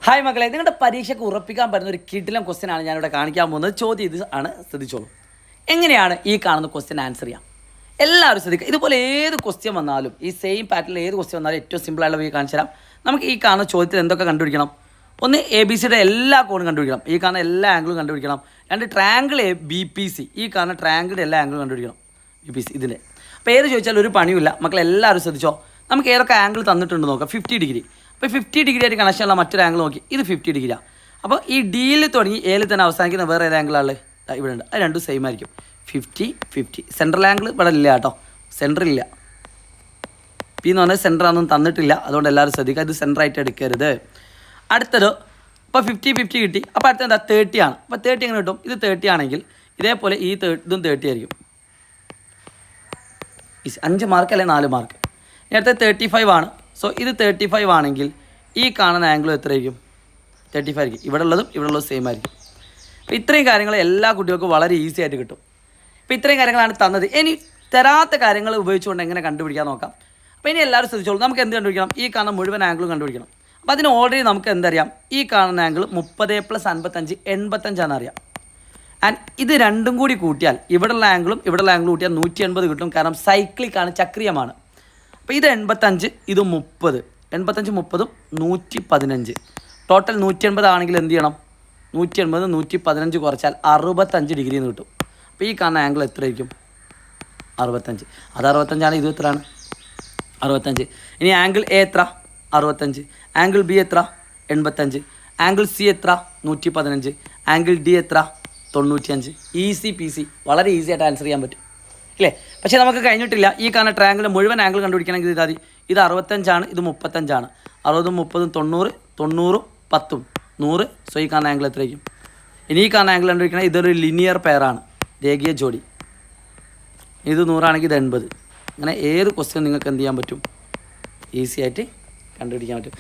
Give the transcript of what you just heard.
Hi മക്കളെ, നിങ്ങളുടെ പരീക്ഷയ്ക്ക് ഉറപ്പിക്കാൻ പറ്റുന്ന ഒരു കിടിലം ക്വസ്റ്റ്യൻ ആണ് ഞാനിവിടെ കാണിക്കാൻ പോകുന്നത്. ചോദ്യം ഇത് ആണ്, ശ്രദ്ധിച്ചോളൂ. എങ്ങനെയാണ് ഈ കാണുന്ന ക്വസ്റ്റ്യൻ ആൻസർ ചെയ്യാം? എല്ലാവരും ശ്രദ്ധിക്കുക. ഇതുപോലെ ഏത് ക്വസ്റ്റ്യൻ വന്നാലും, ഈ സെയിം പാറ്റേണിൽ ഏത് ക്വസ്റ്റ്യൻ വന്നാലും ഏറ്റവും സിമ്പിളായുള്ള വഴി കാണിച്ചു തരാം. നമുക്ക് ഈ കാണുന്ന ചോദ്യത്തിൽ എന്തൊക്കെ കണ്ടുപിടിക്കണം? ഒന്ന്, ABC എല്ലാ കോണും കണ്ടുപിടിക്കണം. ഈ കാണുന്ന എല്ലാ ആംഗിളും കണ്ടുപിടിക്കണം. രണ്ട്, ട്രയാങ്കിൾ BPC, ഈ കാണുന്ന ട്രയാങ്കിളിൻ്റെ എല്ലാ ആംഗിളും കണ്ടുപിടിക്കണം. BPC ഇതിൻ്റെ. അപ്പോൾ ഏത് ചോദിച്ചാലും ഒരു പണിയില്ല. മക്കളെല്ലാവരും ശ്രദ്ധിച്ചോ. നമുക്ക് ഏതൊക്കെ ആംഗിൾ തന്നിട്ടുണ്ട് നോക്കാം. 50 ഡിഗ്രി. അപ്പോൾ 50 ഡിഗ്രി ആയിട്ട് കണക്ഷനുള്ള മറ്റൊരു ആംഗിൾ നോക്കി, ഇത് 50 ഡിഗ്രിയാണ്. അപ്പോൾ ഈ ഡിയിൽ തുടങ്ങി എയിൽ തന്നെ അവസാനിക്കുന്ന വേറെ ഏത് ആംഗിളാണ് ഇവിടെ ഉണ്ട്. അത് രണ്ടും സെയിം ആയിരിക്കും. 50 50. സെൻട്രൽ ആംഗിൾ ഇവിടെ ഇല്ല കേട്ടോ, സെൻറ്ററില്ല. പി എന്ന് പറഞ്ഞാൽ സെൻറ്ററാണെന്നും തന്നിട്ടില്ല, അതുകൊണ്ട് എല്ലാവരും ശ്രദ്ധിക്കുക, ഇത് സെൻറ്ററായിട്ട് എടുക്കരുത്. അടുത്തത് ഇപ്പോൾ 50 50 കിട്ടി. അപ്പോൾ അടുത്ത എന്താ, 30 ആണ്. അപ്പോൾ 30 എങ്ങനെ കിട്ടും? ഇത് 30 ആണെങ്കിൽ ഇതേപോലെ ഈ ഇതും 30 ആയിരിക്കും. 5 മാർക്ക് അല്ലെങ്കിൽ 4 മാർക്ക്. നേരത്തെ 35 ആണ്. സോ ഇത് 35 ആണെങ്കിൽ ഈ കാണുന്ന ആംഗിൾ എത്രയായിരിക്കും? 35 ആയിരിക്കും. ഇവിടെ ഉള്ളതും ഇവിടെ ഉള്ളതും സെയിം ആയിരിക്കും. അപ്പോൾ ഇത്രയും കാര്യങ്ങൾ എല്ലാ കുട്ടികൾക്കും വളരെ ഈസി ആയിട്ട് കിട്ടും. അപ്പോൾ ഇത്രയും കാര്യങ്ങളാണ് തന്നത്. ഇനി തരാത്ത കാര്യങ്ങൾ ഉപയോഗിച്ചുകൊണ്ട് എങ്ങനെ കണ്ടുപിടിക്കാൻ നോക്കാം. അപ്പോൾ ഇനി എല്ലാവരും ശ്രദ്ധിച്ചോളൂ. നമുക്ക് എന്ത് കണ്ടുപിടിക്കണം? ഈ കാണുന്ന മുഴുവൻ ആംഗിളും കണ്ടുപിടിക്കണം. അപ്പോൾ അതിന് ഓൾറെഡി നമുക്ക് എന്തറിയാം? ഈ കാണുന്ന ആംഗിൾ 30 + 55 85 ആണെന്നറിയാം. ആൻഡ് ഇത് രണ്ടും കൂടി കൂട്ടിയാൽ ഇവിടെയുള്ള ആംഗിളും ഇവിടെയുള്ള ആംഗിളും കൂട്ടിയാൽ 180 കിട്ടും. കാരണം സൈക്ലിക്കാണ്, ചക്രീയമാണ്. അപ്പോൾ ഇത് 85, ഇത് 30. 85 30 115. ടോട്ടൽ 180 ആണെങ്കിൽ എന്ത് ചെയ്യണം? 180 115 കുറച്ചാൽ 65 ഡിഗ്രി എന്ന് കിട്ടും. അപ്പോൾ ഈ കാണുന്ന ആംഗിൾ എത്രയായിരിക്കും? 65. അത് 65 ഇത് എത്രയാണ്? 65. ഇനി ആംഗിൾ എ എത്ര? 65. ആംഗിൾ ബി എത്ര? 85. ആംഗിൾ സി എത്ര? 115. ആംഗിൾ ഡി എത്ര? 95. ഈസി PC, വളരെ ഈസി ആയിട്ട് ആൻസർ ചെയ്യാൻ പറ്റും അല്ലേ? പക്ഷേ നമുക്ക് കഴിഞ്ഞിട്ടില്ല. ഈ കാണുന്ന ട്രയാങ്കിളിൻ്റെ മുഴുവൻ ആംഗിൾ കണ്ടുപിടിക്കണമെങ്കിൽ ഇതാതി. ഇത് 65 ഇത് 35. 60 30 90 90 10 100. സോ ഈ കാണുന്ന ആംഗിൾ എത്രയായിരിക്കും? ഇനി ഈ കാണുന്ന ആംഗിൾ കണ്ടുപിടിക്കണം. ഇതൊരു ലിനിയർ പെയറാണ്, രേഖീയ ജോഡി. ഇത് 100 ആണെങ്കിൽ ഇത് 80. അങ്ങനെ ഏത് ക്വസ്റ്റ്യൻ നിങ്ങൾക്ക് എന്ത് ചെയ്യാൻ പറ്റും? ഈസി ആയിട്ട് കണ്ടുപിടിക്കാൻ പറ്റും.